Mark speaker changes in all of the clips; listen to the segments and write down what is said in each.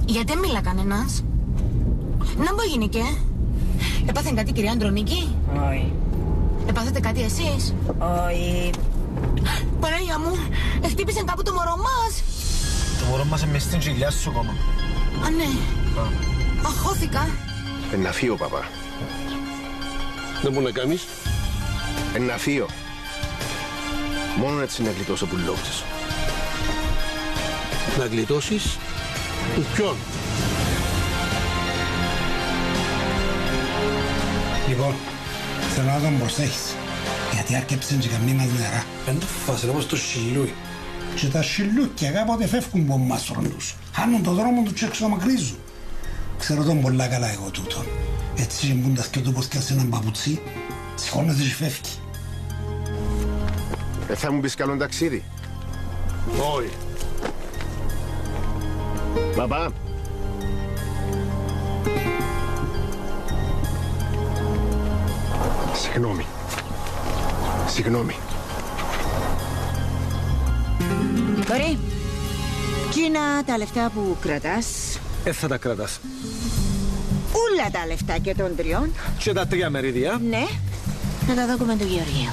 Speaker 1: Γιατί δεν μίλα κανένας? Να μου γίνηκε. Έπαθεν κάτι κυρία Αντρονίκη?
Speaker 2: Όχι.
Speaker 1: Έπαθετε κάτι εσείς?
Speaker 2: Όχι.
Speaker 1: Παναγία μου, χτύπησαν κάπου το μωρό μας.
Speaker 3: Το μωρό μας είναι μες στην κοιλιά σου ακόμα.
Speaker 1: Α, ναι. Αχώθηκα.
Speaker 4: Να φύγω, παπά.
Speaker 5: Δεν μπορεί να κάνεις.
Speaker 4: Να φύγω. Μόνο έτσι να γλιτώσω που λόγξες.
Speaker 5: Να γλιτώσεις. Ποιον?
Speaker 6: Λοιπόν, θέλω να τον προσέχεις. Γιατί άρκεψαν και καμνή μας νερά.
Speaker 3: Εν το φάσαι όπως το σιλούι.
Speaker 6: Και τα σιλούκια κάποτε φεύγουν από εμάς τους. Χάνουν το δρόμο του και εξομακρύζουν. Ξέρω τον πολλά καλά εγώ τούτον. Έτσι μπούντας και του πως και σε έναν παπουτσί, σηκώνεται και φεύγει.
Speaker 4: Θα μου πεις καλό ταξίδι?
Speaker 5: Όχι.
Speaker 4: Παπά. Συγγνώμη. Συγγνώμη.
Speaker 2: Μπορεί. Κίνα τα λεφτά που κρατάς.
Speaker 3: Θα τα κρατάς.
Speaker 2: Ούλα τα λεφτά και των τριών.
Speaker 3: Και τα 3 μερίδια.
Speaker 2: Ναι. Να τα δώκουμε του Γεωργίου.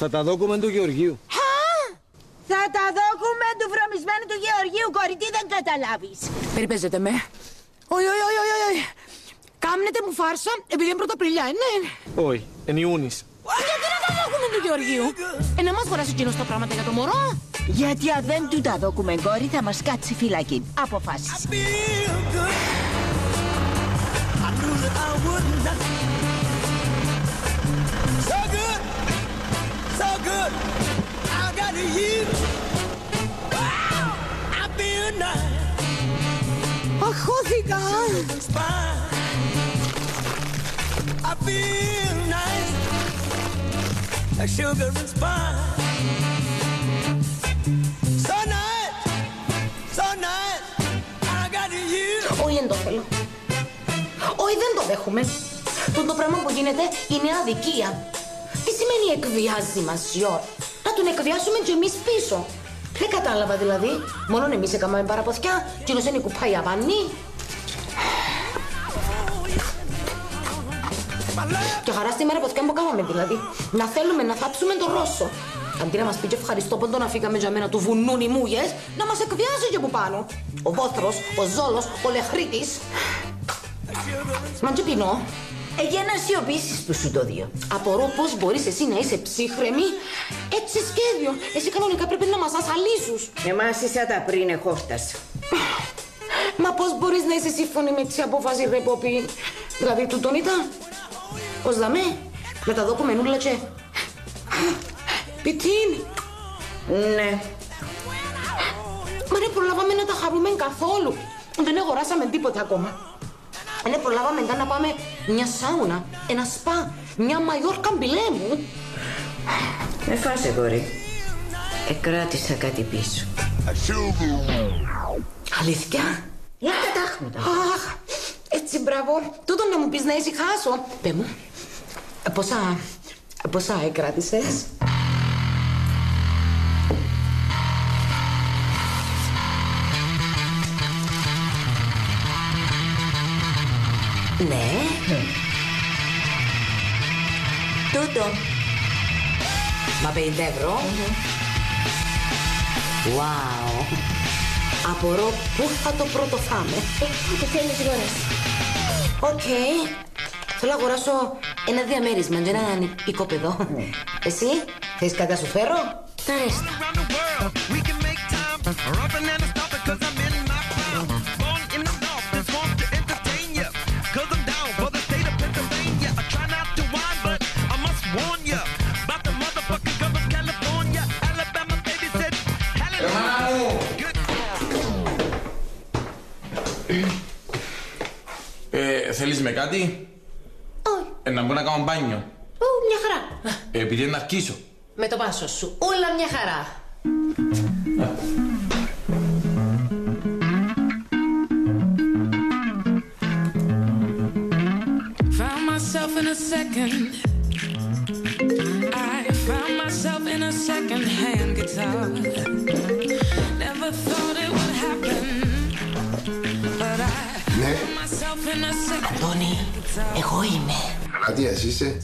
Speaker 3: Θα τα δώκουμε του Γεωργίου.
Speaker 2: Θα τα δώκουμε του βρωμισμένου του Γεωργίου, κοριτή, δεν καταλάβεις.
Speaker 1: Περιπέζετε με. Όχι. Κάμνετε μου φάρσα επειδή είναι Πρωταπριλιά, ναι.
Speaker 3: Όχι, είναι Ιούνις.
Speaker 1: Γιατί να τα δώκουμε του Γεωργίου? Να μας χωράσει εκείνος τα πράγματα για το μωρό.
Speaker 2: Γιατί αν δεν του τα δώκουμε, κόρη, θα μας κάτσει φυλακή. Αποφάσεις.
Speaker 1: Αχώθηκα.
Speaker 7: I feel nice, like sugar and spice. So nice, so nice, I got you.
Speaker 1: Όχι, δεν το θέλω. Όχι, δεν το δέχομαι. Το πράγμα που γίνεται είναι αδικία. Τι σημαίνει εκβιάζει μας, Γιώργο? Να τον εκβιάσουμε κι εμείς πίσω. Δεν κατάλαβα δηλαδή. Μόνο εμείς έκαναμε παραποθιά, κοινός είναι η κουπάει απανή. Και χαρά στη μέρα ποθιά που κάναμε δηλαδή. Να θέλουμε να θάψουμε τον Ρώσο. Αντί να μας πει και ευχαριστώ που να φύγαμε για μένα του βουνούν οι μούγες, να μας εκβιάζει και που πάνω. Ο Βόθρος, ο Ζόλος, ο Λεχρίτης. Μα και πεινώ.
Speaker 2: Για να σιωπήσεις που σου το δύο.
Speaker 1: Απορώ πώς μπορείς εσύ να είσαι ψύχρεμη έτσι σχέδιο. Εσύ κανονικά πρέπει να μας ασαλίσεις.
Speaker 2: Εμάς είσαι τα πριν εχόρτας.
Speaker 1: Μα πώς μπορείς να είσαι σύμφωνη με τις απόφαση ρε Ποπή? Δηλαδή τούτον ήταν. Πώς δαμε, με τα δοκουμενούλα και... Πιτίν.
Speaker 2: Ναι.
Speaker 1: Μα δεν προλάβαμε να τα χαρούμε καθόλου. Δεν αγοράσαμε τίποτα ακόμα. Δεν προλάβαμε να πάμε μια σάουνα, ένα σπα, μια Μαϊόρκα μπιλέ μου.
Speaker 2: Με φάσε, κορί. Εκράτησα κάτι πίσω.
Speaker 1: Αλήθεια?
Speaker 2: Για κατάχματα.
Speaker 1: Αχ, έτσι μπράβο. Τούτο να μου πεις να ησυχάσω. Πε μου, πόσα εκράτησες? Ναι.
Speaker 2: Τούτο.
Speaker 1: Μα 50 ευρώ. Wow. Απορώ πού θα το πρώτο φάμε.
Speaker 2: Το θέλεις γόρας.
Speaker 1: Οκ. Θέλω να αγοράσω ένα διαμέρισμα και ένα οικόπεδο. Εσύ, θες κάτι να σου φέρω? Τα ρέστα.
Speaker 8: Θέλεις με κάτι?
Speaker 1: Όχι.
Speaker 8: Να μπορώ να κάνω μπάνιο?
Speaker 1: Μια χαρά.
Speaker 8: Επειδή να αρχίσω.
Speaker 1: Με το πάσο σου. Όλα μια χαρά.
Speaker 9: Found myself in a second. I found myself in a second-hand guitar. Never thought it would happen. myself in a second.
Speaker 1: Αντώνη, εγώ είμαι.
Speaker 4: Νάντια, εσύ είσαι.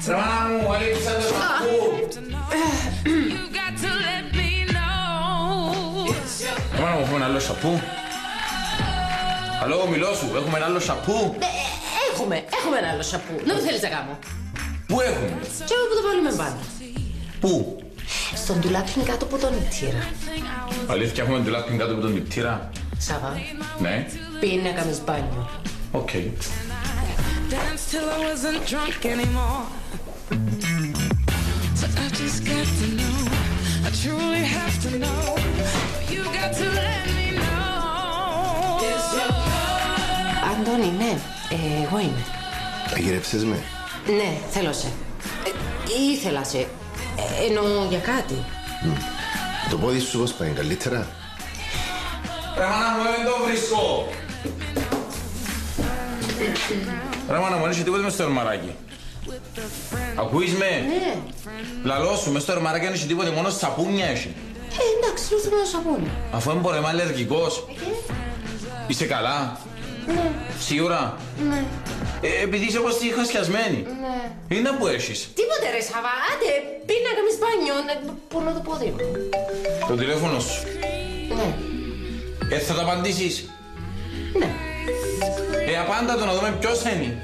Speaker 8: Ρε μάνα μου, έλειψα το σαπού.
Speaker 9: You got to let me know.
Speaker 8: Ρε μάνα μου, έχουμε ένα άλλο σαπού. Αλλό, μιλώ σου, έχουμε ένα άλλο σαπού.
Speaker 1: Έχουμε ένα άλλο σαπού. Να το θέλεις να κάνω.
Speaker 8: Πού έχουμε?
Speaker 1: Και εγώ που το βάλουμε πάνω.
Speaker 8: Πού?
Speaker 1: Στον ντουλάπιν κάτω από τον νηπτήρα.
Speaker 8: Αλήθεια, έχουμε ντουλάπιν κάτω από τον νηπτήρα.
Speaker 1: Σάβα,
Speaker 8: Ναι,
Speaker 1: πήγαινε να κάνεις μπάνιο.
Speaker 8: οκ.
Speaker 9: Dance till I wasn't drunk anymore. So I just got to know. I truly have to know. You got to let me know.
Speaker 1: Αντώνη, ναι, εγώ είμαι.
Speaker 4: Αγυρεύσες με.
Speaker 1: Ναι, θέλω σε. Ήθελα σε. Εννοώ για κάτι.
Speaker 4: Το πόδι σου πώς πάει, καλύτερα.
Speaker 8: Ρε μάνα μου, δεν το βρίσκω. Ρε μάνα μου, δεν είσαι τίποτε μες στο ερμαράκι. Ακούεις με?
Speaker 1: Ναι.
Speaker 8: Λαλό σου, μες στο ερμαράκι δεν είσαι τίποτε, μόνο σαπούνια έχει.
Speaker 1: Εντάξει, ήρθαμε να σαπούνι.
Speaker 8: Αφού δεν μπορεί, είμαι αλλεργικός. Είσαι καλά?
Speaker 1: Ναι.
Speaker 8: Σίγουρα?
Speaker 1: Ναι.
Speaker 8: Επειδή είσαι όπως τη χασιασμένη.
Speaker 1: Ναι.
Speaker 8: Είναι που έχεις.
Speaker 1: Τίποτε ρε Σάβα, άντε, πήγαινε να κάνεις μπάνιο, πονώ το πόδι μου.
Speaker 8: Το τηλέφωνο σου.
Speaker 1: Ναι.
Speaker 8: Θα το απαντήσεις.
Speaker 1: Ναι.
Speaker 8: Απάντα το να δούμε ποιος είναι.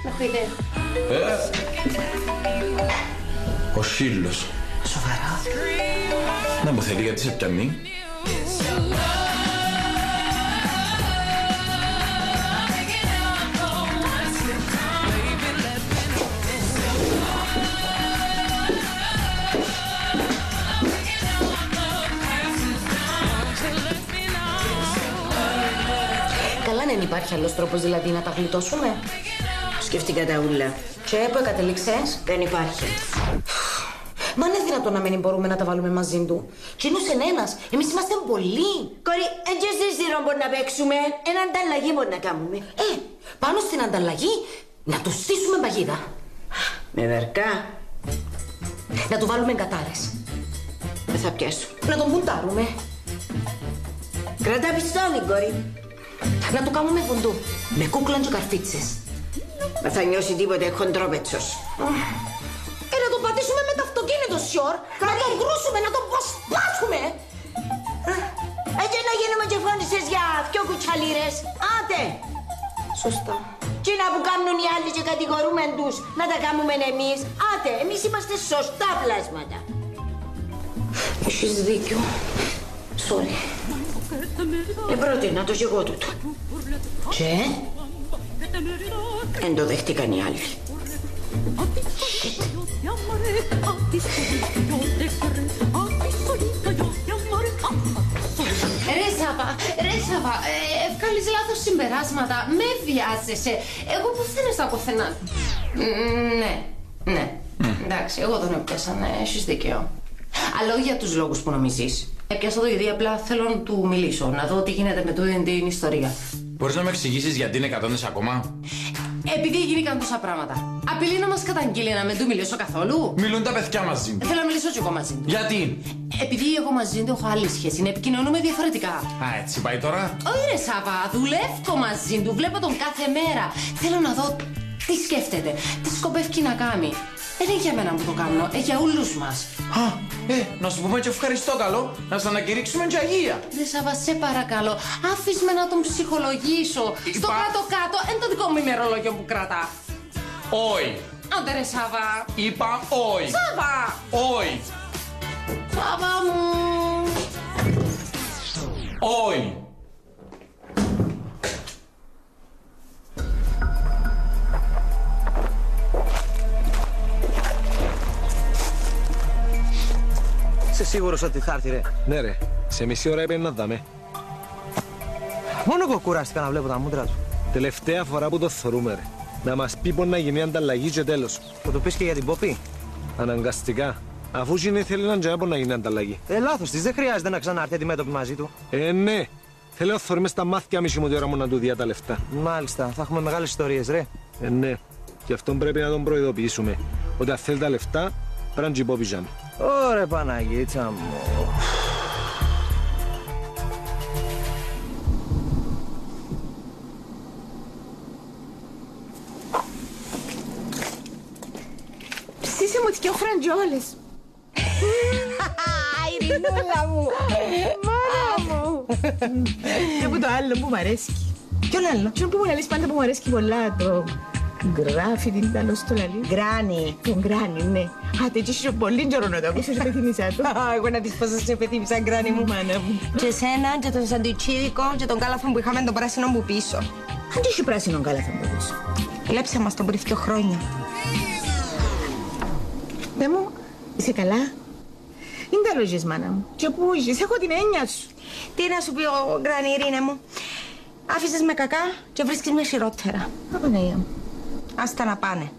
Speaker 1: Έχω ιδέα.
Speaker 8: Ο Σύλλος.
Speaker 1: Σοβαρά.
Speaker 8: Να μου θέλει γιατί σε πιανεί.
Speaker 1: Καλά, δεν υπάρχει άλλος τρόπος δηλαδή να τα γλιτώσουμε.
Speaker 2: Σκεφτήκα τα ούλα.
Speaker 1: Και που κατέληξες?
Speaker 2: Δεν υπάρχει.
Speaker 1: Μα είναι δυνατόν να μην μπορούμε να τα βάλουμε μαζί του. Κι είναι ένας. Εμείς είμαστε πολλοί.
Speaker 2: Κορί, έτσι στη σειρά μπορεί να παίξουμε. Ένα ανταλλαγή μπορεί να κάνουμε.
Speaker 1: Πάνω στην ανταλλαγή να του στήσουμε παγίδα.
Speaker 2: Με βερκά.
Speaker 1: Να του βάλουμε κατάρες.
Speaker 2: Δεν θα πιάσω.
Speaker 1: Να τον μπουντάρουμε.
Speaker 2: Κρατά πιστόλι, κορί.
Speaker 1: Να του κάνουμε βουντού. Με κούκλαν και καρφίτσες.
Speaker 2: Μα θα νιώσει τίποτε χοντρόπετσος.
Speaker 1: Να τον πατήσουμε με το αυτοκίνητο, σιόρ. Να τον κρούσουμε, να τον ποσπάσουμε.
Speaker 2: Έτσι να γίνουμε και φώνησες για δυο κουτσαλίρες. Άτε.
Speaker 1: Σωστά.
Speaker 2: Τι να που κάνουν οι άλλοι και κατηγορούμε τους να τα κάνουμε εμείς. Άτε, εμείς είμαστε σωστά πλάσματα.
Speaker 1: Έχεις δίκιο. Sorry.
Speaker 2: Πρότεινα το κι εγώ τούτο.
Speaker 1: Και?
Speaker 2: Εν το δέχτηκαν οι άλλοι.
Speaker 1: Ρε Σάβα, βγάλεις λάθος συμπεράσματα, με βιάζεσαι. Εγώ που θέλω στα ποθενά. Ναι. Εντάξει, εγώ τον έπιασα, ναι, έχεις δίκαιο. Αλλά όχι για τους λόγους που νομίζεις. Έπιασα το γιατί απλά θέλω να του μιλήσω, να δω τι γίνεται με την ιστορία.
Speaker 8: Μπορείς να με εξηγήσεις γιατί είναι κατόντες ακόμα?
Speaker 1: Επειδή γίνηκαν τόσα πράγματα. Απειλεί να μας καταγγείλει να μην του μιλήσω καθόλου.
Speaker 8: Μιλούν τα παιδιά μαζί του.
Speaker 1: Θέλω να μιλήσω κι εγώ μαζί του.
Speaker 8: Γιατί?
Speaker 1: Επειδή εγώ μαζί του έχω άλλη σχέση, να επικοινωνούμε διαφορετικά.
Speaker 8: Έτσι πάει τώρα.
Speaker 1: Όχι ρε Σάβα, δουλεύω μαζί του, βλέπω τον κάθε μέρα. Θέλω να δω τι σκέφτεται, τι σκοπεύει να κάνει. Δεν είναι για μένα που το κάνω, για όλους μας.
Speaker 8: Να σου πούμε και ευχαριστώ καλό, να σας ανακηρύξουμε και αγία.
Speaker 1: Ρε Σάβα, σε παρακαλώ, άφης με να τον ψυχολογήσω. Στο κάτω-κάτω, είναι το δικό μου ημερολόγιο που κρατά.
Speaker 8: Όχι.
Speaker 1: Άντε ρε Σάβα.
Speaker 8: Είπα όχι.
Speaker 1: Σάβα.
Speaker 8: Όχι.
Speaker 1: Σάβα μου.
Speaker 8: Όχι.
Speaker 3: Είσαι σίγουρος ότι θα έρθει, ρε? Ναι, ρε. Σε μισή ώρα έπαιρνε να δάμε.
Speaker 10: Μόνο εγώ κουράστηκα να βλέπω τα μούτρα του.
Speaker 3: Τελευταία φορά που το θωρούμε, ρε. Να μας πει πως να γίνει ανταλλαγή και τέλος.
Speaker 10: Θα το πεις και για την Ποπή.
Speaker 3: Αναγκαστικά. Αφού γίνει θέλει να τζάμπο να γίνει ανταλλαγή.
Speaker 10: Λάθος της. Δεν χρειάζεται να ξανάρθει αντιμέτωπη μαζί του.
Speaker 3: Ναι. Θέλω να θωρούμε στα μάτια μισή μου τη ώρα μου να του διά τα λεφτά.
Speaker 10: Μάλιστα. Θα έχουμε μεγάλες ιστορίες, ρε.
Speaker 3: Ναι. Γι' αυτό πρέπει να τον προειδοποιήσουμε. Ότι αν θέλει τα λεφτά, πρέπει να τζιμπόπιζαμε.
Speaker 10: Ωρε Παναγίτσα μου.
Speaker 1: Δυο φραντζόλες.
Speaker 2: Ειρηνούλα μου.
Speaker 1: Μάνα μου. Και από το άλλο που μου αρέσει.
Speaker 2: Ποιον άλλο?
Speaker 1: Ποιον που μου λαλείς πάντα που μου αρέσει πολλά το γκράφι την ήταν στο λαλί.
Speaker 2: Γκράνι.
Speaker 1: Το γκράνι, ναι. Άτε και είσαι πολύ τζόρο να το ακούσεις, επεθυμίσα το.
Speaker 2: Εγώ να της πω σας επεθύμισα γκράνι μου.
Speaker 1: Μάνα μου.
Speaker 2: Και εσένα και το σαντουιτσίδικο και τον κάλαθο που είχαμε τον πράσινο που πίσω.
Speaker 1: Αν και είσαι πράσινο καλά θα μπορείς.
Speaker 2: Κλέψα μας τον πριν 2 χρόνια.
Speaker 1: Δε μου, είσαι καλά. Είναι τα λόγες, μάνα μου. Και πού είσαι, έχω την έννοια σου.
Speaker 2: Τι να σου πει ο γκράνι, Ειρήνε μου. Άφησες με κακά και βρίσκεις με χειρότερα.
Speaker 1: Απαναία μου.
Speaker 2: Άστα να πάνε.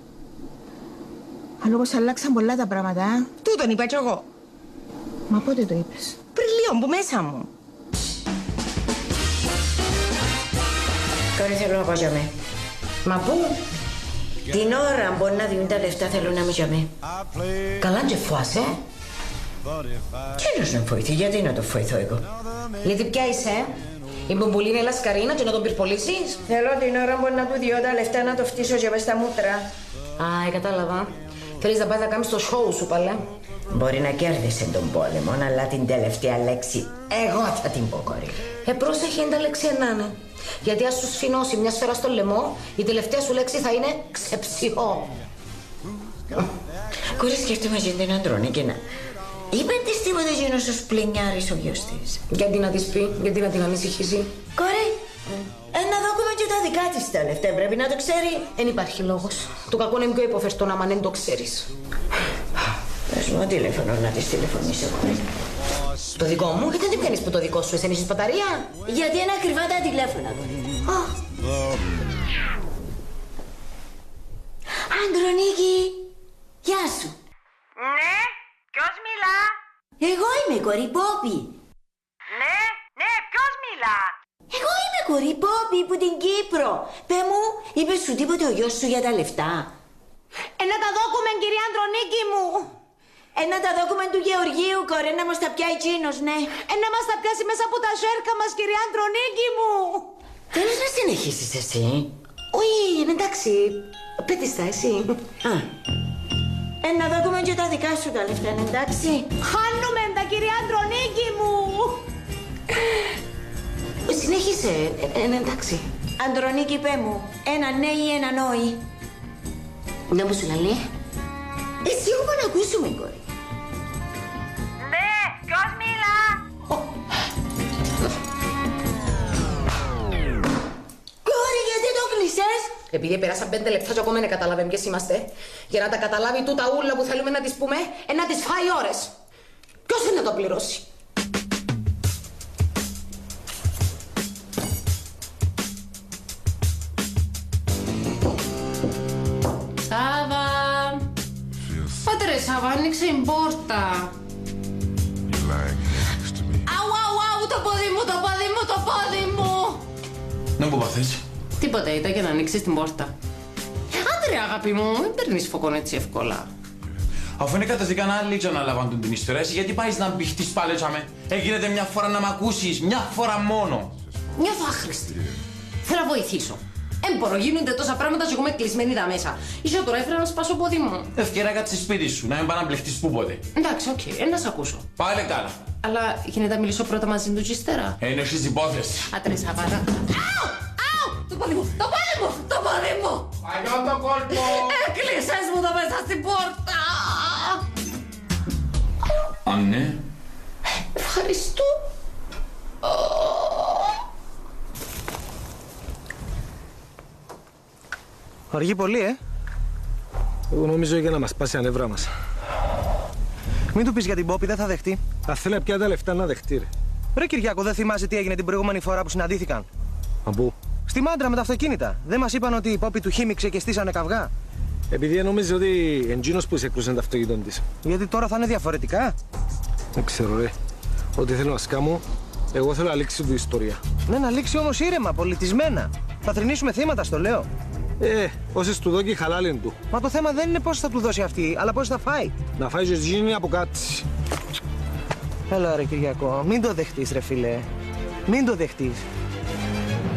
Speaker 1: Αλλά όπως αλλάξαν πολλά τα πράγματα.
Speaker 2: Τούτον είπα κι εγώ.
Speaker 1: Μα πότε το είπες?
Speaker 2: Πριν λίγο που μέσα μου.
Speaker 11: Κόρη θέλω να πάω για με. Μα πού? Την ώρα μπορεί να δίνουν τα λεφτά θέλω να μην για με. Καλά και φουάσαι. Τι να βοηθεί, γιατί να το βοηθώ εγώ?
Speaker 1: Γιατί πια είσαι, η μπουμπουλή είναι λασκαρίνα και να τον πυρπολίσεις.
Speaker 11: Θέλω την ώρα μπορεί να του διώ τα λεφτά να το φτύσω και μες στα μούτρα.
Speaker 1: Α, κατάλαβα. Θέλεις να πας να κάνεις το σόου σου, παλέ.
Speaker 11: Μπορεί να κέρδισε τον πόλεμο, αλλά την τελευταία λέξη εγώ θα την πω, κόρη.
Speaker 1: Πρόσεχε είναι τα λέξη να είναι. Γιατί αν σου σφινώσει μια σφαίρα στο λαιμό, η τελευταία σου λέξη θα είναι ξεψιώ.
Speaker 11: Κόρη, σκέφτομαι και την Αντρονίκη να... Είπε της τίποτα εκείνος ο σπλενιάρης ο γιος της?
Speaker 1: Γιατί να της πει, γιατί να την ανησυχήσει.
Speaker 11: Κόρη, να δώκουμε και τα δικά της τα λεφτά, πρέπει να το ξέρει.
Speaker 1: Δεν υπάρχει λόγος. Το κακό είναι πιο υποφερτό άμα δεν το ξέρεις.
Speaker 11: Πες μου τηλέφωνο να της τηλεφωνήσω, κόρη.
Speaker 1: Το δικό μου, γιατί δεν πιάνεις που το δικό σου, εσένα είσαι μπαταρία.
Speaker 11: Γιατί είναι ακριβά τα τηλέφωνα, κόρη. Αντρονίκη, γεια σου.
Speaker 12: Ναι, ποιος μιλά?
Speaker 11: Εγώ είμαι κόρη Πόπη.
Speaker 12: Ναι, ποιος μιλά?
Speaker 11: Εγώ είμαι κόρη Πόπη που την Κύπρο. Πε μου, είπες σου τίποτε ο γιος σου για τα λεφτά?
Speaker 1: Να τα δώκουμε, κυρία Αντρονίκη μου.
Speaker 11: Να τα δώκουμε του Γεωργίου, κόρη, να μας τα πιάει εκείνος, ναι.
Speaker 1: Να μας τα πιάσει μέσα από τα σέρκα μας, κυρία Αντρονίκη μου.
Speaker 11: Θέλεις να συνεχίσεις εσύ?
Speaker 1: Όχι, εντάξει. Πέτεις τα εσύ.
Speaker 11: Να δώκουμε και τα δικά σου τα λεφτά, εντάξει.
Speaker 1: Χάνουμε τα, κυρία Αντρονίκη μου. Συνέχισε, εντάξει.
Speaker 11: Αντρονίκη, πέ μου, ένα ναι ή ένα νόη?
Speaker 1: Δεν μου σου λαλεί.
Speaker 11: Εσύ έχουμε να ακούσουμε, κόρη.
Speaker 12: Ναι, ποιος μιλά?
Speaker 11: Κόρη, γιατί το κλείσες?
Speaker 1: Επειδή πέρασαν 5 λεπτά και ακόμα δεν καταλάβαμε ποιες είμαστε, για να τα καταλάβει τούτα ούλα που θέλουμε να της πούμε, να της φάει ώρες. Ποιος είναι να το πληρώσει?
Speaker 13: Σάβα! Πάτερε Σάβα, άνοιξε η πόρτα. Αου, το πόδι μου, το πόδι μου, το πόδι μου!
Speaker 8: Να μου παθείς.
Speaker 13: Τίποτα, ήταν για να ανοίξεις την πόρτα. Άντε ρε αγάπη μου, μην παίρνεις φωκόν έτσι εύκολα.
Speaker 8: Αφού είναι καταστικά άλλοι και αναλαμβάνουν την ιστορία, εσύ γιατί πάεις να μπηχτείς πάλι τσάμε? Έγινεται μια φορά να μ' ακούσεις, μια φορά μόνο.
Speaker 13: Νιώθω άχρηστη. Θέλω να βοηθήσω. Έμπορω, γίνονται τόσα πράγματα και εγώ είμαι κλεισμένη τα μέσα. Ίσως τώρα έφερα να σπάσω πόδι μου.
Speaker 8: Ευκαιρία κάτσε σπίτι σου, να μην πάει να μπλεχτείς που πότε.
Speaker 13: Εντάξει, οκ, να σ' ακούσω.
Speaker 8: Πάλι καλά.
Speaker 13: Αλλά γίνεται να μιλήσω πρώτα μαζί του και ύστερα.
Speaker 8: Είναι εσείς υπόθεση.
Speaker 13: Άτρε Σάβα, Αου! Το πόδι μου, το πόδι μου, το πόδι μου!
Speaker 8: Παλιό το κόλπο!
Speaker 13: Έκλεισες μου το μέσα στην πόρτα!
Speaker 8: Αν ναι.
Speaker 13: Ευχαριστώ.
Speaker 10: Αργεί πολύ,
Speaker 3: Εγώ νομίζω για να μας πάσει τα νεύρα μας.
Speaker 10: Μην του πεις για την Πόπη, δεν θα δεχτεί.
Speaker 3: Αν θέλει πια τα λεφτά να δεχτεί, ρε.
Speaker 10: Ρε Κυριάκο, δεν θυμάσαι τι έγινε την προηγούμενη φορά που συναντήθηκαν?
Speaker 3: Μα πού?
Speaker 10: Στη Μάντρα με τα αυτοκίνητα. Δεν μας είπαν ότι η Πόπη του χύμιξε και στήσανε καυγά?
Speaker 3: Επειδή νόμιζε ότι εντζήνος που εισεκρούσε το αυτοκίνητο της.
Speaker 10: Γιατί τώρα θα είναι διαφορετικά?
Speaker 3: Δεν ξέρω, ρε. Ό,τι θέλω να σκάμω, εγώ θέλω να λήξει την ιστορία.
Speaker 10: Ναι, να λήξει όμως ήρεμα, πολιτισμένα. Θα θρηνήσουμε θύματα, στο λέω.
Speaker 3: Όσες του δώσει χαλάλιν του.
Speaker 10: Μα το θέμα δεν είναι πώς θα του δώσει αυτή, αλλά πώς θα φάει.
Speaker 3: Να φάει και γίνει από κάτση.
Speaker 10: Έλα ρε Κυριακό, μην το δεχτείς ρε φίλε. Μην το δεχτείς.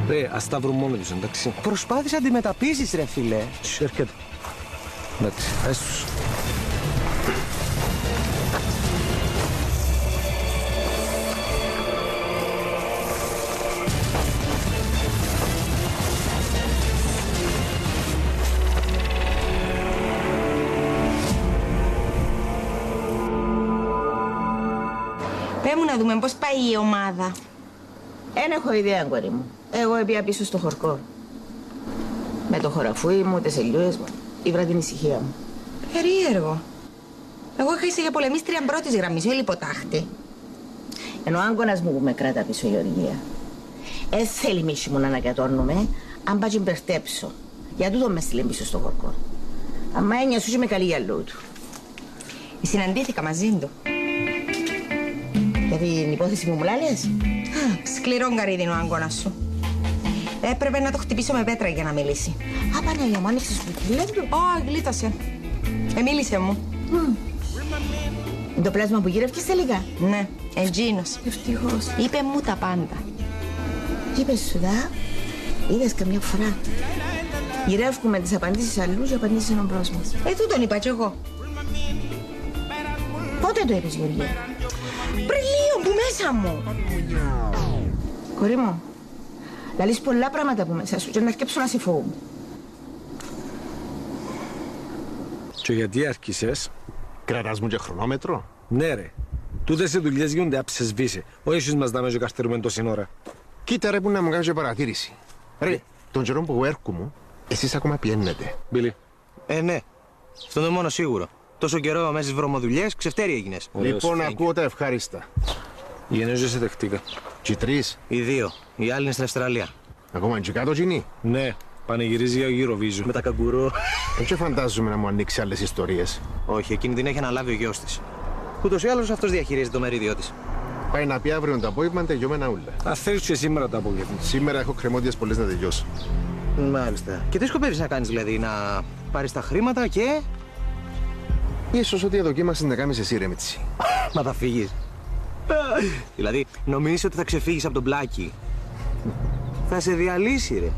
Speaker 3: Ρε, ας τα βρουν μόνοι τους, εντάξει.
Speaker 10: Προσπάθησε να αντιμετωπίσεις ρε φίλε.
Speaker 3: Έρχεται. Εντάξει, έστως.
Speaker 14: δούμε πώς πάει η ομάδα.
Speaker 2: Εν έχω ιδέα, κόρη μου. Εγώ έπια πίσω στο χορκό. Με το χωραφούι μου, τις ελιούες μου. Ήβρα την ησυχία μου.
Speaker 14: Περίεργο. Εγώ είχα είσαι για πολεμίστρια πρώτης γραμμής, όχι λιποτάχτη.
Speaker 2: Ενώ ο άγκωνας μου που με κράτα πίσω, Γεωργία. Θέλει μίση μου να ανακατώνουμε, αν πάει μπερτέψω. Για τούτο με στείλε πίσω στο χορκό. Αμα έννοια σου είμαι καλή γυαλού του.
Speaker 14: Συναντήθηκα μαζί του.
Speaker 2: Για την υπόθεση που μου λάλες.
Speaker 14: Σκληρόν καρύδι ο άγκωνας σου. Έπρεπε να το χτυπήσω με πέτρα για να μιλήσει.
Speaker 2: Α, Παναγία μου, άνοιξες το τηλέφωνο του.
Speaker 14: Ω, γλίτωσε. Μίλησε μου.
Speaker 2: Το πλάσμα που γύρευκες τελικά.
Speaker 14: Ναι, εντζίνος.
Speaker 2: Ευτυχώς.
Speaker 14: Είπε μου τα πάντα.
Speaker 2: Τι είπες σου, δα. Είδες καμιά φορά. Γυρεύκουμε τις απαντήσεις αλλού και απαντήσεις έναν μπρος μας.
Speaker 14: Τούτον είπα κι εγώ.
Speaker 2: Πότε το είπες, Γεωργία?
Speaker 14: Πριν λίγο που μέσα μου.
Speaker 2: Κορί μου, λαλείς πολλά πράγματα που μέσα σου και να αρκέψω να σε φοβούμαι.
Speaker 3: Και γιατί άρχισες?
Speaker 4: Κρατάς μου και χρονόμετρο.
Speaker 3: Ναι ρε. Τούτες οι δουλειές γίνονται αψεσβήσει. Όχι εσείς μας δάμε και καρτερούμε τόση ώρα.
Speaker 4: Κοίτα ρε που να μου κάνεις και παρατήρηση. Ρε, τον καιρό που έρχομαι, εσείς ακόμα πιένετε.
Speaker 3: Μπίλι.
Speaker 10: Ναι. Αυτό είναι μόνο σίγουρο. Τόσο καιρό μέσα στις βρωμοδουλειές, ξεφτέρι έγινες.
Speaker 4: Λοιπόν, ακούω τα ευχάριστα.
Speaker 3: Οι γενέζες σε δεχτήκα.
Speaker 4: Και τρεις.
Speaker 10: Οι δύο. Οι άλλοι είναι στην Αυστραλία.
Speaker 4: Ακόμα και κάτω κοινή.
Speaker 3: Ναι. Πανηγυρίζει για Eurovision.
Speaker 10: Με τα καγκουρό.
Speaker 4: Δεν και φαντάζομαι να μου ανοίξει άλλες ιστορίες.
Speaker 10: Όχι, εκείνη την έχει αναλάβει ο γιος της. Ούτως ή άλλως αυτός διαχειρίζεται το μερίδιό της.
Speaker 4: Πάει να πει αύριο το απόγευμα τελειώμενα ούλα.
Speaker 3: Αν θέλεις και σήμερα το απόγευμα.
Speaker 4: Σήμερα έχω κρεμόδιες πολλές να τελειώσω.
Speaker 10: Μάλιστα. Και τι σκοπεύεις να κάνεις δηλαδή, να πάρεις τα χρήματα και...
Speaker 4: Ίσως ότι αδοκίμασες να κάνεις εσύ ρε Μίτσι.
Speaker 10: Μα θα φύγεις. Δηλαδή, νομίζεις ότι θα ξεφύγεις από τον πλάκι. Θα σε διαλύσει ρε.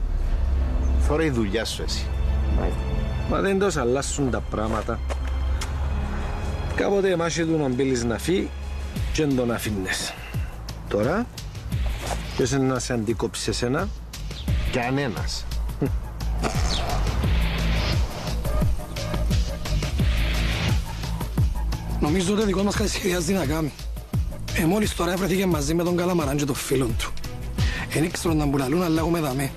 Speaker 4: Θωρά η δουλειά σου εσύ.
Speaker 3: Μα δεν τόσο αλλάσουν τα πράγματα. Κάποτε εμάς του να μπήλεις να φύγει και να τον αφήνες. Τώρα, ποιος είναι να σε αντικόψει εσένα?
Speaker 4: Κανένας.
Speaker 6: Νομίζω ότι ο δικός μας κάτι σχεδιάζει να κάνει. Μόλις τώρα βρέθηκε μαζί με τον Καλαμαράν και τον φίλον του. Εν ήξερον να μπουλαλούν, αλλά έχουμε δαμέ.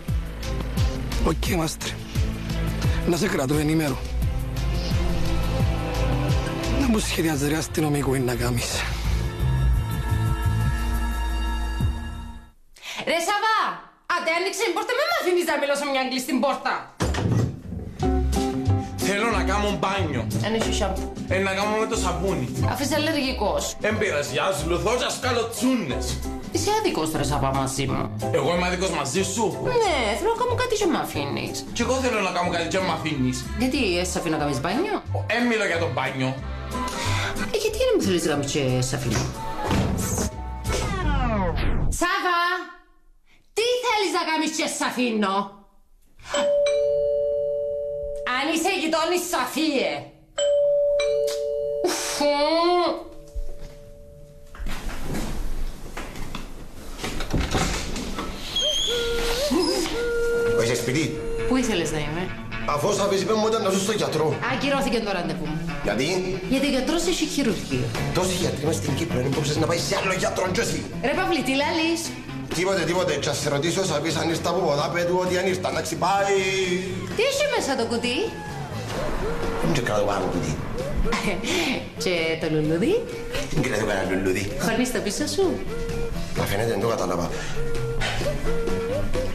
Speaker 6: Οκ, μάστρε. Να σε κρατώ ενήμερο. Να μου σχεδιάζει ρε αστυνομικό είναι να κάνεις.
Speaker 13: Ρε Σαββά, άντε άνοιξε την πόρτα, με μ' αφήνεις να μιλώσω μια κλειστή πόρτα.
Speaker 8: Θέλω να κάνω μπάνιο.
Speaker 13: Εν έχει σαμπού.
Speaker 8: Να κάνω με το σαπούνι.
Speaker 13: Αφού είσαι αλλεργικός.
Speaker 8: Εν πειράζει, ας λουθώ και ας κάνω τσούνες.
Speaker 13: Είσαι άδικος ρε Σαββά μαζί μου.
Speaker 8: Εγώ είμαι άδικος μαζί σου.
Speaker 13: Ναι, θέλω να κάνω κάτι και με αφήνεις.
Speaker 8: Κι εγώ θέλω να κάνω κάτι και με αφήνεις.
Speaker 13: Γιατί, σε αφήνω να κάνεις μπάνιο?
Speaker 8: Μιλώ για το μπάνιο.
Speaker 13: Γιατί δεν μου θέλεις να κάνεις και σε αφήνω? Σάβα! Τι θέλεις να κάνεις και σε αφήνω? Αν είσαι γειτόνις Σαφίε.
Speaker 4: Όχι σπίτι.
Speaker 13: Πού ήθελες να είμαι?
Speaker 4: Αφού θα πεις είπε μου ήταν να ζω στο γιατρό.
Speaker 13: Ακυρώθηκε το ραντεβού μου.
Speaker 4: Γιατί?
Speaker 13: Γιατί ο γιατρός έχει χειρουργείο.
Speaker 4: Τόσοι γιατροί μας στην Κύπρο δεν μπορούσες να πάει σε άλλο γιατρό κι εσύ.
Speaker 13: Ρε Παυλή, τι λαλείς?
Speaker 4: Τίποτε. Και ας σε ρωτήσω, θα πεις αν ήρθα από ποδά, πέτου ότι αν ήρθα να ξυπάει.
Speaker 13: Τι έχει μέσα το κουτί?
Speaker 4: Δεν και κρατώ πάνω κουτί.
Speaker 13: Και το λουλούδι?
Speaker 4: Δεν κρατώ κανένα λουλούδι.
Speaker 13: Χωρνείς το πίσω σου?
Speaker 4: Να φαίνεται, δεν το κατάλαβα.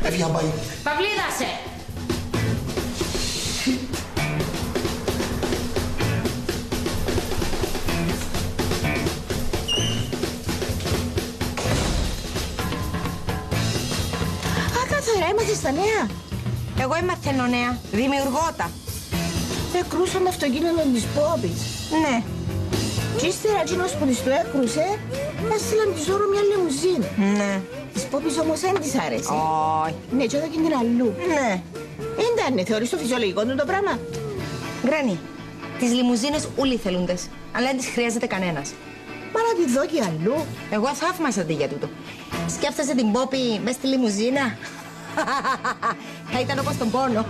Speaker 4: Έφυγα πάει.
Speaker 13: Παυλή, δάσε!
Speaker 2: Έμαθες τα νέα.
Speaker 14: Εγώ μαθαίνω νέα. Δημιουργώτα.
Speaker 2: Εκρούσαν το αυτοκίνητο της Πόπης.
Speaker 14: Ναι.
Speaker 2: Και ύστερα εκείνος που της το έκρουσε, έστειλαν της δώρο μια λιμουζίν.
Speaker 14: Ναι.
Speaker 2: Της Πόπης όμως δεν της άρεσε.
Speaker 14: Όχι.
Speaker 2: Ναι, και εδώ και την αλλού.
Speaker 14: Ναι.
Speaker 2: Ήτανε, θεωρείς το φυσιολογικό του το πράγμα?
Speaker 14: Γκράνι, τις λιμουζίνες όλοι θέλουν-τες, αλλά δεν τις χρειάζεται κανένας.
Speaker 2: Μα να τη δω και αλλού.
Speaker 14: Εγώ θαύμασα τη για τούτο. Σκέφτεσαι την Πόπη μες στη λιμουζίνα. Θα ήταν όπως τον πόνο.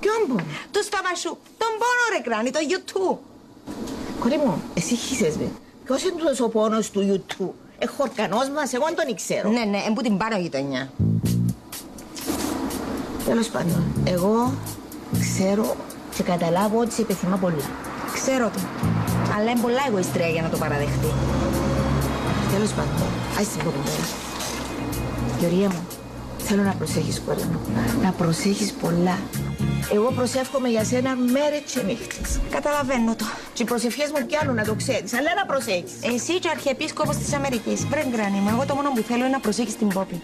Speaker 2: Ποιον πόνο?
Speaker 14: Του Σταβασού. Τον πόνο ρε Γκράνι, το YouTube.
Speaker 2: Κορί μου, εσύ χύσες με. Ποιος είναι τούτος ο πόνος του YouTube? χορκανός μας, εγώ δεν τον ξέρω.
Speaker 14: Ναι, εμπού την πάνω γειτονιά.
Speaker 2: Τέλος πάντων, εγώ ξέρω και καταλάβω ότι σε επιθυμά πολλά.
Speaker 14: Ξέρω το. Αλλά είναι πολλά εγωιστρία για να το παραδεχτεί.
Speaker 2: Τέλος πάντων, ας την πω τώρα. Γεωργία μου, θέλω να προσέχεις κόρη μου. Να προσέχεις πολλά. Εγώ προσεύχομαι για σένα μέρες και νύχτες.
Speaker 14: Καταλαβαίνω το.
Speaker 2: Και οι προσευχές μου πιάνουν, να το ξέρεις, αλλά να προσέχεις.
Speaker 14: Εσύ και ο Αρχιεπίσκοπος της Αμερικής. Βρε γκράνη μου, εγώ το μόνο που θέλω είναι να προσέχεις την Πόπη.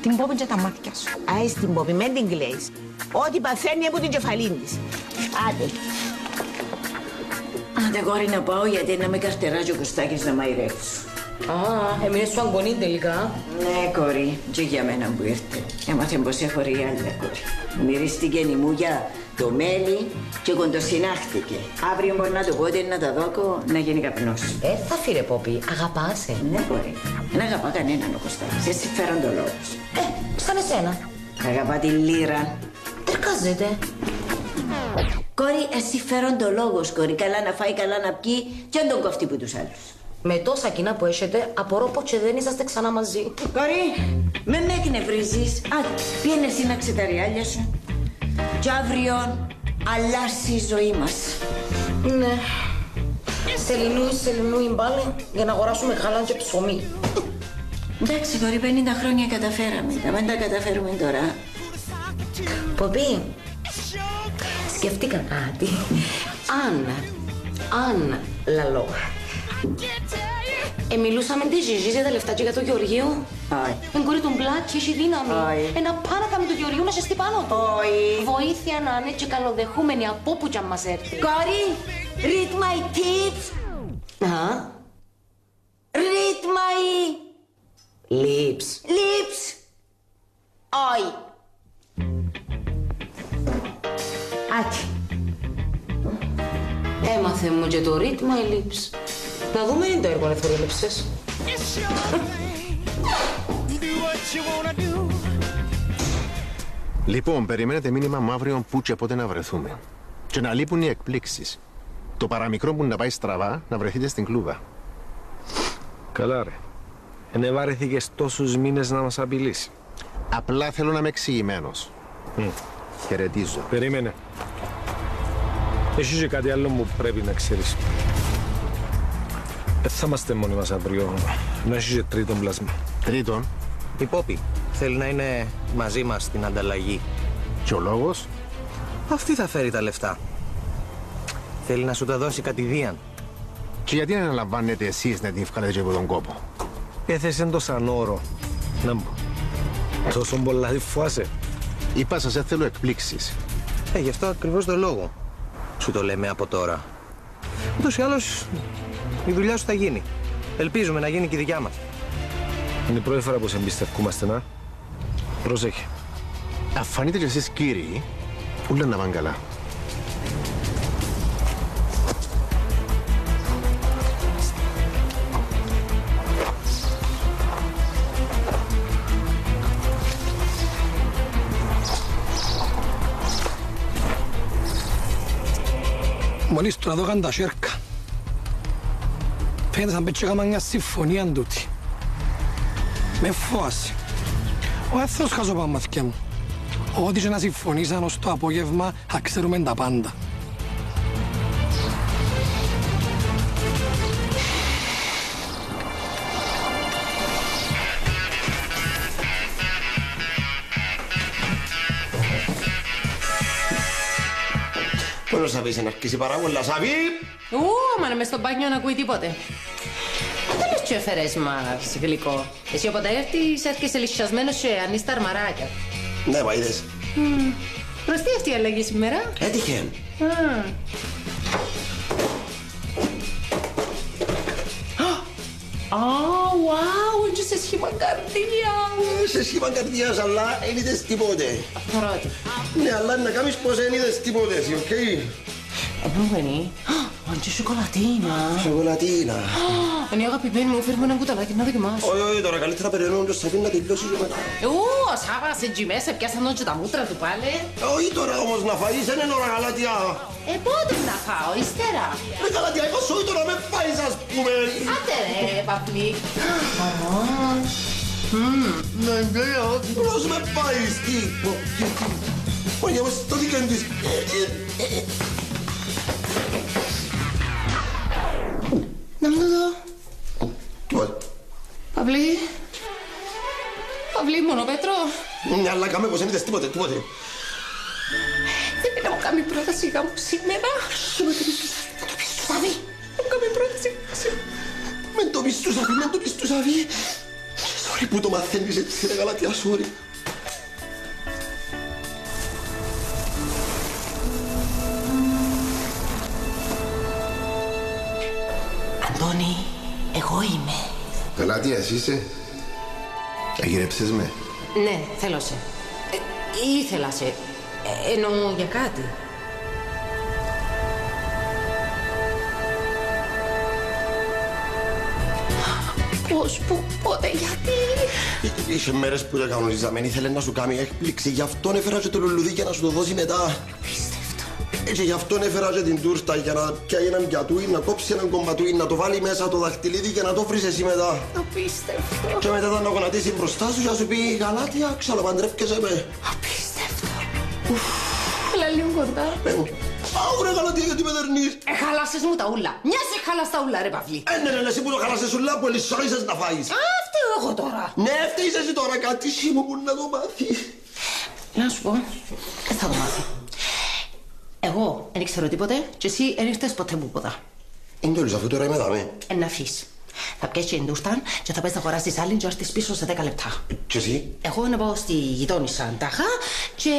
Speaker 14: Την Πόπη και τα μάτια σου.
Speaker 2: Άι στην Πόπη, μεν την κλαίεις. Ό,τι παθαίνει από την κεφαλή της. Άντε.
Speaker 11: Άντε κόρη να πάω γιατί να με καρτεράζει ο Κωστάκης να μαϊρέψω.
Speaker 1: Α, έμεινες σου αγγονή τελικά.
Speaker 11: Ναι, κόρη, και για μένα που ήρθε. Έμαθε πως έχω η άλλη κόρη. Μυρίστηκε η μούγια το μέλι και κοντοσυνάχτηκε. Αύριο μπορεί να το πω ότι να τα δώκω να γίνει καπνός.
Speaker 1: Θα φύρε Πόπη, αγαπάσαι.
Speaker 11: Ναι, κόρη. Δεν αγαπά κανέναν ο Κωστάκης. Εσύ φέρον το λόγος.
Speaker 1: Σαν εσένα.
Speaker 11: Αγαπά τη λύρα.
Speaker 1: Τερκάζεται.
Speaker 11: Κόρη, εσύ φέρον το λόγος, κόρη. Καλά να φάει, καλά να πιει και αν τον κοφτεί που τους άλλους.
Speaker 1: Με τόσα κοινά που έχετε, απορώ πως και δεν είσαστε ξανά μαζί.
Speaker 11: Κόρη, με εκνευρίζεις. Πήγαινε εσύ να ξεταριάλια σου. Κι αύριο αλλάσει η ζωή μας.
Speaker 1: Ναι. Σελινού η μπάλε για να αγοράσουμε γάλα και ψωμί.
Speaker 11: Εντάξει, κόρη, 50 χρόνια καταφέραμε. Τα μην τα καταφέρουμε τώρα.
Speaker 1: Ποπή, σκεφτήκα κάτι. Αν λαλό. Μιλούσαμε τη Ζιζή για τα λεφτά και για το Γεωργείο.
Speaker 11: Όχι.
Speaker 1: Εν κόρη του μπλάκι, έχει δύναμη.
Speaker 11: Όχι.
Speaker 1: Να πάω να κάνουμε το Γεωργείο να σε πάνω του.
Speaker 11: Όχι.
Speaker 1: Βοήθεια να είναι και καλοδεχούμενη από όπου κι αν μας έρθει.
Speaker 11: Κόρη, read my teeth. Read my
Speaker 1: lips.
Speaker 11: Lips. Όχι.
Speaker 1: Άτι. Έμαθε μου και το read my lips. Να δούμε είναι το έργο να θωρίλεψες.
Speaker 4: Λοιπόν, περιμένετε μήνυμα μου αύριο που και πότε να βρεθούμε. Και να λείπουν οι εκπλήξεις. Το παραμικρό που να πάει στραβά να βρεθείτε στην κλούβα.
Speaker 3: Καλά ρε. Ενεβάρεθηκες τόσους μήνες να μας απειλήσει.
Speaker 4: Απλά θέλω να είμαι εξηγημένος. Χαιρετίζω.
Speaker 3: Περίμενε. Έχει και κάτι άλλο που πρέπει να ξέρεις. Δεν θα είμαστε μόνοι μας αύριο. Να έχει και τρίτον πλάσμα.
Speaker 4: Τρίτον.
Speaker 10: Η Πόπη θέλει να είναι μαζί μας στην ανταλλαγή.
Speaker 4: Και ο λόγος?
Speaker 10: Αυτή θα φέρει τα λεφτά. Θέλει να σου τα δώσει κατηδίαν.
Speaker 4: Και γιατί να αναλαμβάνετε εσείς να την βγάλετε και από τον κόπο?
Speaker 3: Έθεσαι το σαν όρο. Να μου. Τόσο πολλά τη φοάσαι.
Speaker 4: Είπα σας θέλω εκπλήξεις.
Speaker 10: Γι' αυτό ακριβώς το λόγο σου το λέμε από τώρα. Ούτως ή άλλως η δουλειά σου θα γίνει. Ελπίζουμε να γίνει και η δικιά μας.
Speaker 3: Είναι η πρώτη φορά που σε εμπιστευκούμαστε, να. Πρόσεχε.
Speaker 4: Αφανείτε και εσείς κύριοι, ούλα να πάνε καλά.
Speaker 6: Μόλις τώρα δώκαν τα σέρκα. Φαίνεται σαν πέτσε έκανα μια συμφωνία τούτη. Με φόασε. Ο έθος χάζω πάνω μαθηκέ μου. Ό,τι και να συμφωνήσαν ως το απόγευμα θα ξέρουμε τα πάντα.
Speaker 5: Πώς θα πεις να αρχίσει παράγοντα, Σαβί!
Speaker 13: Άμα είναι μες στο μπάνιο να ακούει τίποτε. Δεν λες και έφερες μας γλυκό. Εσύ όποτε έρχεσαι λυσιασμένος και ανείς τα αρμαράκια.
Speaker 5: Ναι, μα είδες.
Speaker 13: Προς τι αυτή η αλλαγή σήμερα?
Speaker 5: Έτυχε.
Speaker 13: Wow, έτσι σε σχήμα καρδίας.
Speaker 5: Σε σχήμα καρδιάς, αλλά δεν είδες τίποτε.
Speaker 13: Πρώτη.
Speaker 5: Ναι, αλλά να κάνεις πως δεν είδες τίποτε, εσύ, οκ?
Speaker 13: Επόμενη. Αντί σοκολατίνα.
Speaker 5: Σοκολατίνα.
Speaker 13: Είναι η αγαπημένη μου, φέρουμε ένα κουταλάκι να δοκιμάσω.
Speaker 5: Όχι, τώρα καλύτερα περιμένουμε το Σαββί να τελειώσει και μετά.
Speaker 13: Σάβα, σε τζιμές, πιάσαν τον και τα μούτρα του πάλι.
Speaker 5: Όχι τώρα όμως να φαείς, δεν είναι ώρα Γαλάτια.
Speaker 13: Πότε να φάω, ύστερα.
Speaker 5: Ρε Γαλάτια, εγώ σου τώρα με φάεις ας πούμε.
Speaker 13: Άντε ρε, παπλή.
Speaker 5: Πώς με φάεις, τι. Όχι, όμως το δίκαιο της.
Speaker 13: Να μου το δω.
Speaker 5: Τίποτε.
Speaker 13: Παυλή. Παυλή, μόνο Πέτρο.
Speaker 5: Ναι, αλλά κάμε πως δεν είδες τίποτε.
Speaker 13: Δεν πήρα μου κάνει πρόταση γάμου σήμερα. Να το πεις του Σαββί. Μου κάνει πρόταση σήμερα.
Speaker 5: Μεν το πεις του Σαββί. Sorry που το μαθαίνεις έτσι, ρε Γαλάτια, sorry.
Speaker 1: Αντώνη, εγώ είμαι.
Speaker 4: Γαλάτια, εσύ είσαι. Αγυρέψες με.
Speaker 13: Ναι, θέλω σε. Ήθελα σε. Εννοώ για κάτι. Πώς, πού, πότε, γιατί.
Speaker 5: Είχε μέρες που το κανονίζαμε, ήθελε να σου κάνει έκπληξη. Γι' αυτόν έφερα και το λουλουδί για να σου το δώσει μετά. Και γι' αυτόν έφερα και την τούρτα για να πιάει έναν πιατούι, να κόψει έναν κομματούι, να το βάλει μέσα το δαχτυλίδι και να το βρεις εσύ μετά.
Speaker 13: Απίστευτο.
Speaker 5: Και μετά να γονατίσει μπροστά σου και να σου πει Γαλάτια, ξαναπαντρεύκεσαι με.
Speaker 13: Απίστευτο. Έλα λίγο κοντά.
Speaker 5: Άου ρε Γαλάτια, γιατί με δερνείς.
Speaker 13: Χαλάσες μου τα ούλα. Μια σε χαλάς τα ούλα ρε Παυλή.
Speaker 5: Ναι, εσύ που το χαλάσες ούλα που ελισσόρισες να φάεις.
Speaker 13: Φταίω εγώ τώρα.
Speaker 5: Ναι, φταίεις εσύ τώρα, κάτι σήμου που να το μάθει.
Speaker 13: Να σου πω, δεν θα το μάθει. Εγώ δεν ξέρω τίποτε και εσύ δεν ήρθες ποτέ μου ποδά.
Speaker 5: Είναι το αφού τώρα είμαι δάμε.
Speaker 13: Να αφήσεις. Θα πιέσεις την τούρτα και θα πας να αγοράσεις άλλη και έρθεις πίσω σε 10 λεπτά.
Speaker 5: Και εσύ?
Speaker 13: Εγώ να πάω στη γειτόνισσα τάχα και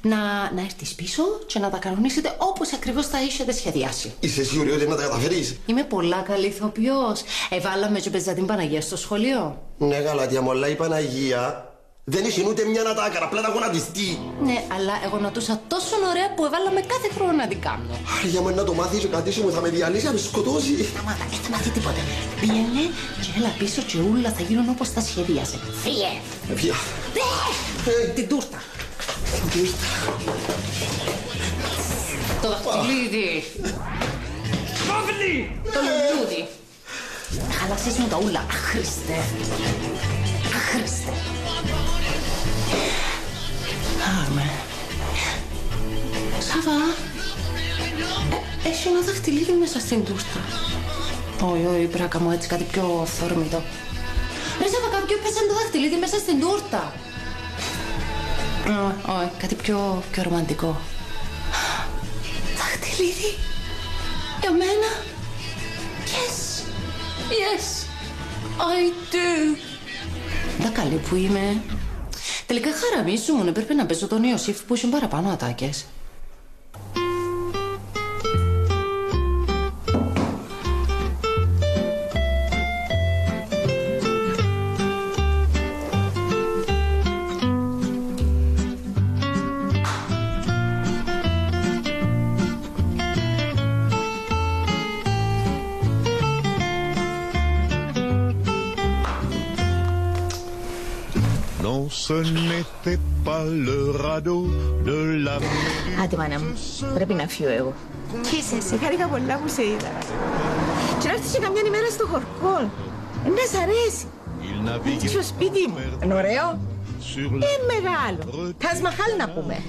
Speaker 13: να έρθεις πίσω και να τα κανονίσετε όπως ακριβώς θα είχετε σχεδιάσει.
Speaker 5: Είσαι σίγουρη ότι να τα καταφέρεις?
Speaker 13: Είμαι πολλά καλή ηθοποιός. Βάλαμε και παίζα την Παναγία στο σχολείο.
Speaker 5: Ναι, Γαλάτια μου, αλλά η Παναγία δεν είχε ούτε μια να τα έκανα, απλά να γονατιστεί.
Speaker 13: Ναι, αλλά εγώ νοτούσα τόσο ωραία που έβαλαμε κάθε χρόνο να την κάνω.
Speaker 5: Άρα για μένα να το μάθει και κάτι μου θα με διαλύσει, θα με σκοτώσει.
Speaker 13: Σταμάτα, δεν θα μάθει τίποτε. Πήγαινε και έλα πίσω και όλα θα γίνουν όπως τα σχεδίασε. Φύγε!
Speaker 5: Φύγε!
Speaker 13: Την τούρτα. Το δαχτυλίδι. Το λουλούδι. Χαλάσεις μου τα ούλα, άχρηστε. Άχρηστε. Άρμε. Σάβα, έχει ένα δαχτυλίδι μέσα στην τούρτα. Όχι, πρέπει να κάνω έτσι κάτι πιο θόρμητο. Ρε Σάβα, κάποιο πέσαν το δαχτυλίδι μέσα στην τούρτα. Όχι, κάτι πιο ρομαντικό. Δαχτυλίδι, για μένα. Yes, yes, I do. Τα καλή που είμαι. Τελικά χαραμίζουν, έπρεπε να παίζω τον Ιωσήφ που είχε παραπάνω ατάκες.
Speaker 2: Άντε μάνα μου, πρέπει να φύγω εγώ.
Speaker 14: Κι είσαι εσύ, χάρηκα πολλά που σε είδα.
Speaker 2: Και να έρθεις και καμιά ημέρα στο χορκό. Να σ' αρέσει. Έτσι στο σπίτι μου.
Speaker 14: Είναι ωραίο.
Speaker 2: Μεγάλο.
Speaker 14: Τας Μαχάλ να πούμε.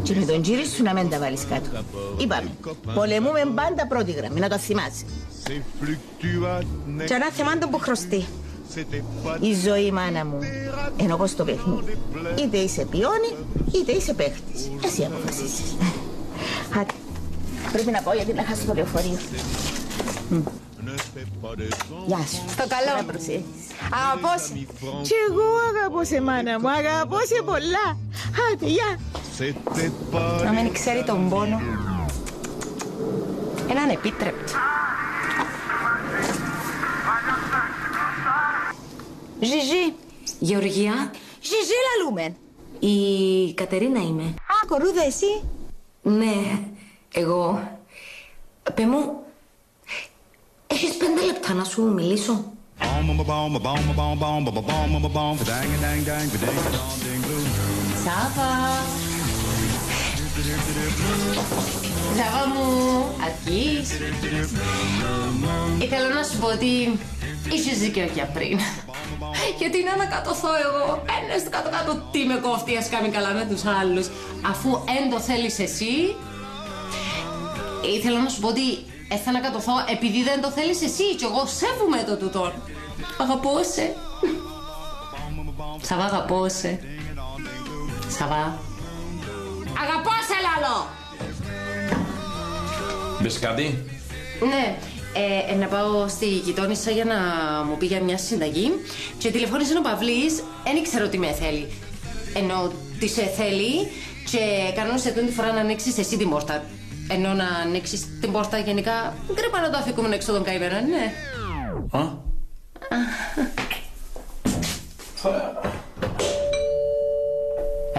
Speaker 2: Και με τον τζίρι σου να μην τα βάλεις κάτω. Είπαμε, πολεμούμε πάντα πρώτη γραμμή, να το θυμάσαι.
Speaker 14: Και ένα θεμάντο που χρωστεί.
Speaker 2: Η ζωή, μάνα μου, είναι όπως το παιχνίδι. Είτε είσαι πιόνι, είτε είσαι παίχτης. Εσύ αποφασίσεις. Άντε, πρέπει να πάω γιατί να χάσω το λεωφορείο. Γεια σου.
Speaker 14: Στο καλό.
Speaker 2: Να προσέχεις.
Speaker 14: Αγαπώ σε.
Speaker 2: Κι εγώ αγαπώ σε, μάνα μου, αγαπώ σε πολλά. Άντε, γεια.
Speaker 14: Να μην ξέρει τον πόνο. Είναι ανεπίτρεπτο.
Speaker 1: Ζιζί. Γεωργία.
Speaker 14: Ζιζί λαλούμεν.
Speaker 1: Η Κατερίνα είμαι.
Speaker 14: Α, κορούδα εσύ.
Speaker 1: Ναι, εγώ. Πε μου, έχεις 5 λεπτά να σου μιλήσω?
Speaker 13: Σάβα! Σάβα μου, αρκείς. Ήθελα να σου πω ότι είχες δίκιο για πριν. Γιατί να ανακατωθώ εγώ, ένας κάτω-κάτω τι με κόφτει, ας κάνει καλά με τους άλλους. Αφού εν το θέλεις εσύ, ήθελα να σου πω ότι θα ανακατωθώ επειδή δεν το θέλεις εσύ κι εγώ σέβομαι το τούτον. Αγαπώ σε. Σαβά, αγαπώ σε. Σαβά. Αγαπώ σε, λαλό!
Speaker 8: Μπες κάτι?
Speaker 13: Ναι, να πάω στη γειτόνισσα για να μου πει για μια συνταγή και τηλεφώνησε ο Παυλής, δεν ήξερα ότι με θέλει. Ενώ τι σε θέλει και κανόνισε την φορά να ανοίξεις εσύ την πόρτα. Ενώ να ανοίξεις την πόρτα γενικά, δεν πρέπει να το αφήκουμε έξω τον καημένο, ναι.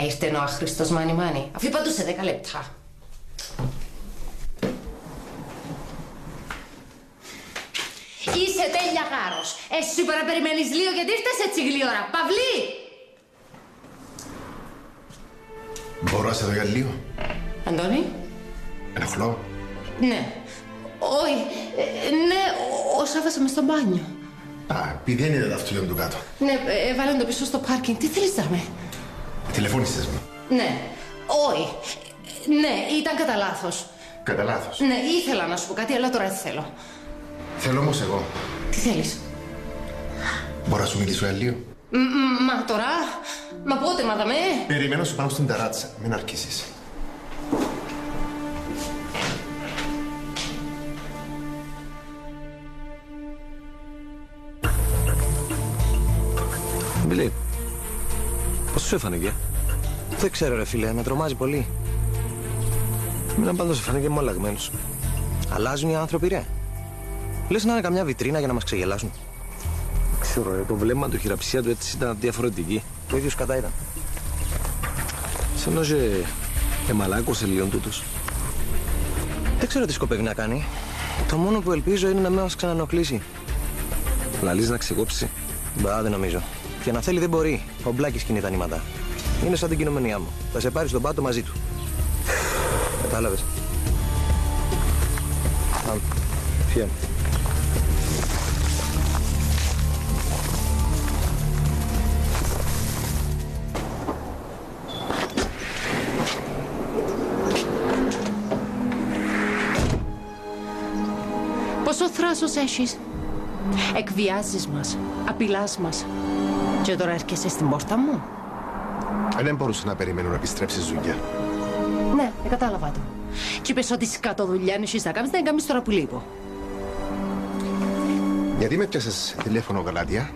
Speaker 13: Ήρθε ο άχρηστος μάνι. Αφού είπα του σε 10 λεπτά. Είσαι τέλεια γάρος. Εσύ σου είπα να περιμένεις λίγο γιατί ήρθες έτσι γλύωρα. Παυλή!
Speaker 4: Μπορώ να σε δω για λίγο?
Speaker 13: Αντώνη?
Speaker 4: Ενοχλώ?
Speaker 13: Ναι. Όχι. Ναι, ο Σάββας μες στο μπάνιο.
Speaker 4: Επειδή δεν είδε το αυτοκίνητο του κάτω.
Speaker 13: Ναι, βάλαν το πίσω στο πάρκινγκ. Τι θέλεις να με?
Speaker 4: Τηλεφώνησες μου.
Speaker 13: Ναι. Όχι. Ναι, ήταν κατά λάθος.
Speaker 4: Κατά λάθος.
Speaker 13: Ναι, ήθελα να σου πω κάτι, αλλά τώρα δεν θέλω.
Speaker 4: Θέλω όμως εγώ.
Speaker 13: Τι θέλεις?
Speaker 4: Μπορώ να σου μιλήσω για λίγο?
Speaker 13: Μα τώρα? Μα πότε, μαδαμέ?
Speaker 4: Περιμένω σου πάνω στην ταράτσα. Μην αρκίσεις.
Speaker 3: Μπιλί, πώς σου έφανηκε?
Speaker 10: Δεν ξέρω ρε φίλε, με τρομάζει πολύ.
Speaker 3: Εμένα πάντως φάνηκε μου αλλαγμένος.
Speaker 10: Αλλάζουν οι άνθρωποι ρε. Λες να είναι καμιά βιτρίνα για να μας ξεγελάσουν.
Speaker 3: Ξέρω ρε, το βλέμμα του, η χειραψία του έτσι ήταν διαφορετική.
Speaker 10: Το ίδιο κατά ήταν.
Speaker 3: Σαν να εμαλάκωσε λίγο τούτος.
Speaker 10: Δεν ξέρω τι σκοπεύει να κάνει. Το μόνο που ελπίζω είναι να μην μας ξανανοκλήσει.
Speaker 3: Λαλείς να ξεκόψει?
Speaker 10: Μπα, δεν νομίζω. Και να θέλει δεν μπορεί. Ο Μπλάκης κινεί τα νήματα. Είναι σαν την κοινομενιά μου. Θα σε πάρει στον πάτο μαζί του. Κατάλαβες.
Speaker 3: Φιέ.
Speaker 13: Πόσο θράσος έχεις? Εκβιάζεις μας, απειλάς μας. Και τώρα έρχεσαι στην πόρτα μου?
Speaker 4: Δεν μπορούσα να περιμένω να επιστρέψεις δουλειά.
Speaker 13: Ναι, κατάλαβα το. Και είπες ότι σκάτω δουλειά έχεις να κάνεις, δεν κάνεις τώρα που λείπω.
Speaker 4: Γιατί με πιάσες τηλέφωνο, Γαλάτια?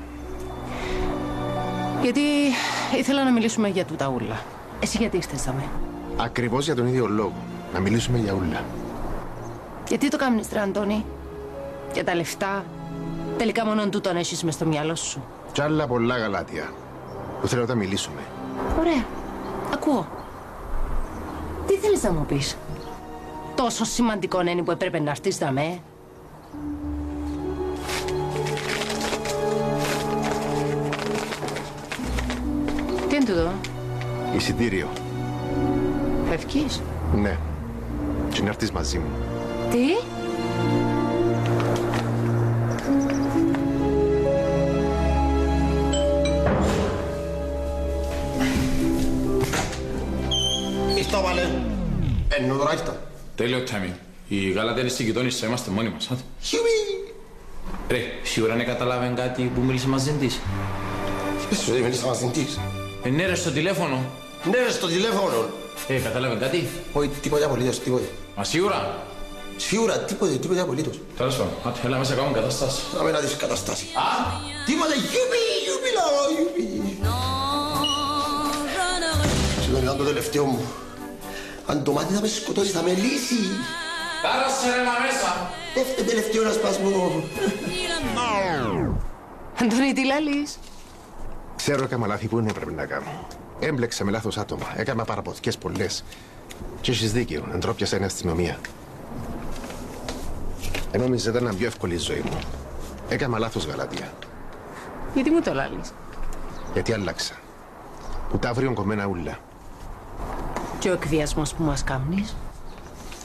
Speaker 13: Γιατί ήθελα να μιλήσουμε για τούτα ούλα. Εσύ γιατί ήρθες με?
Speaker 4: Ακριβώς για τον ίδιο λόγο. Να μιλήσουμε για ούλα.
Speaker 13: Γιατί το κάνεις, ρε Αντώνη? Για τα λεφτά. Τελικά μόνο τούτον έχεις μες στο μυαλό σου.
Speaker 4: Κι άλλα πολλά, Γαλάτια, που θέλω να τα μιλήσουμε.
Speaker 13: Ωραία. Ακούω. Τι θέλεις να μου πεις? Τόσο σημαντικό είναι που έπρεπε να έρθεις δαμέ. Τι είναι τούτο?
Speaker 4: Εισιτήριο.
Speaker 13: Φεύγεις?
Speaker 4: Ναι. Και να έρθεις μαζί μου.
Speaker 13: Τι?
Speaker 5: Ήρθα πάλι. Ενώ τώρα ήρθα.
Speaker 8: Τέλειο timing. Η Γαλατία είναι στη γειτόνισσα, είμαστε μόνοι μας.
Speaker 5: Χιουί!
Speaker 8: Ρε, σίγουρα δεν καταλάβαινε κάτι που μίλησε μαζί της.
Speaker 5: Πες σου, δεν μίλησα μαζί της.
Speaker 8: Ναι ρε, στο τηλέφωνο.
Speaker 5: Ναι ρε, στο τηλέφωνο.
Speaker 8: Κατάλαβε κάτι?
Speaker 5: Όχι, τίποτα απολύτως, τίποτα.
Speaker 8: Μα σίγουρα?
Speaker 5: Σίγουρα, τίποτα απολύτως.
Speaker 8: Τέλος πάντων, άτε, έλα μέσα κάνουμε κατάσταση.
Speaker 5: Να μην δεις κατάσταση. Τίποτα, γιουπι, λαό, γιουπι. Συγγνώμη, ήταν το τελευταίο μου. Αν το μάτι θα με σκοτώσει, θα με λύσει.
Speaker 8: Κάρασε ρε μα μέσα.
Speaker 5: Τελευταίο να σπάσμω.
Speaker 13: Αντώνη, τι λαλείς?
Speaker 4: Ξέρω έκανα λάθη που δεν έπρεπε να κάνω. Έμπλεξα με λάθος άτομα. Έκανα παραποθηκές πολλές. Και έχεις δίκιο, εντρόπιασα την αστυνομία. Νόμιζα ήταν πιο εύκολη η ζωή μου. Έκανα λάθος, Γαλάτια.
Speaker 13: Γιατί μου το λάλλεις?
Speaker 4: Γιατί άλλαξα. Ούτε αύριο κομμένα ούλα.
Speaker 13: Και ο εκβιασμός που μας κάνεις?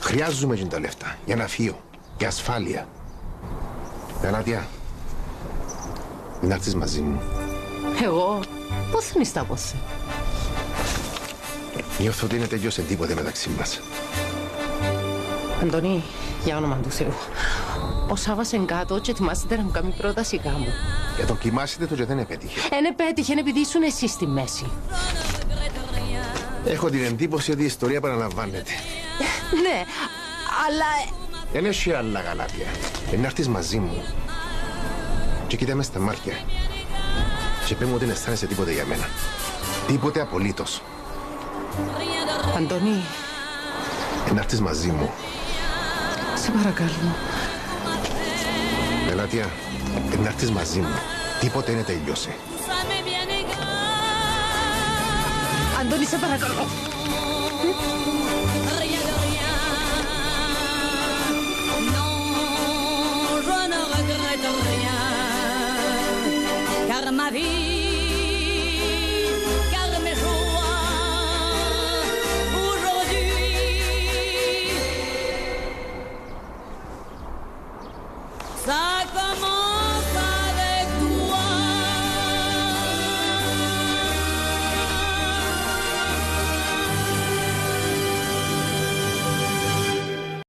Speaker 4: Χρειάζομαι και τα λεφτά για να φύγω, για ασφάλεια. Γαλάτια, να έρθεις μαζί μου.
Speaker 13: Εγώ πώς θα νηστά πόθε?
Speaker 4: Νιώθω ότι είναι τελειώσει τίποτε μεταξύ μας.
Speaker 13: Αντωνί, για όνομα του Θεού. Ο Σάββας εν κάτω και ετοιμάζεται να μου κάνει πρόταση γάμου.
Speaker 4: Για τον κοιμάσετε το και δεν επέτυχε.
Speaker 13: Εν επέτυχε επειδή ήσουν εσύ στη μέση.
Speaker 4: Έχω την εντύπωση ότι η ιστορία επαναλαμβάνεται.
Speaker 13: Ναι, αλλά...
Speaker 4: Δεν έχει άλλα, Γαλάτια. Να έρθεις μαζί μου. Και κοίτα με στα μάτια. Και πες μου ότι δεν αισθάνεσαι τίποτε για μένα. Τίποτε απολύτως.
Speaker 13: Αντωνί.
Speaker 4: Να έρθεις μαζί μου.
Speaker 13: Σε παρακαλώ.
Speaker 4: Γαλάτια, να έρθεις μαζί μου. Τίποτε είναι τελειώσει.
Speaker 13: Αντώνη, σε παρακαλώ.
Speaker 9: Car ma vie, car mes joies, aujourd'hui, ça